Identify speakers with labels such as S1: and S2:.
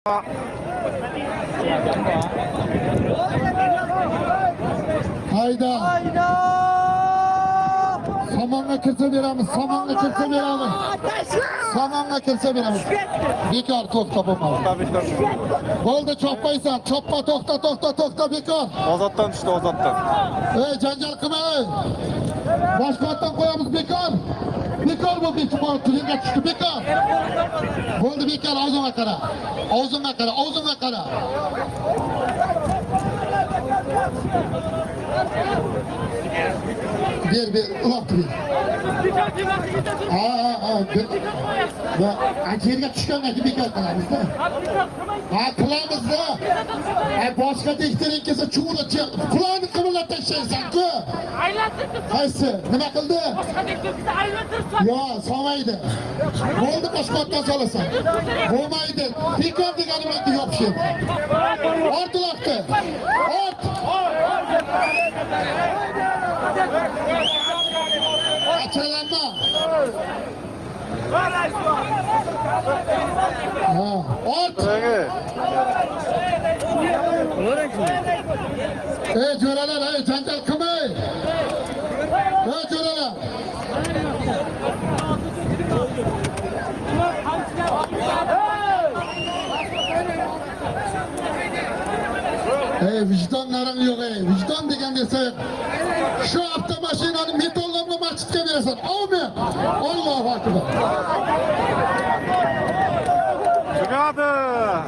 S1: Hayda. Samanla kirse veramiz, samanla kirse veramiz. Samanla kirse veramiz. Bekar to'xta bo'lmadi. Bo'ldi, chopmaysan. Chopma, to'xta, bekor.
S2: Ozoddan tushdi, ozoddan.
S1: Ey, janjal qilmang. Boshqatdan qo'yamiz, bekor. Bekor bu bekor, tilingga tushdi, bekor. Bo'ldi, bekor, og'zingga qara. Og'zingga qara. Ver, uloqni ver. Yerga tushgandan keyin bekor qilamizda. Qilamizda. Boshqa tektiring kelsa chuvni qulog'ini qimirlatib tashlaysan-ku. Qaysi? Nima qildi? Yo, solmaydi. Bo'ldi, boshqatdan solasan. Bo'lmaydi. Bekor deganimga yopishadi. Ort uloqni. Ort. Açalanma. Ort. Ey jo'ralar, ey janjal qilmang. Ey jo'ralar. Ey vijdonlaring yo'q, ey. Vijdon degan desa, shu avtomashinani metallomga masjidga berasan. Amin. Allohu akbar.
S2: Chiqadi.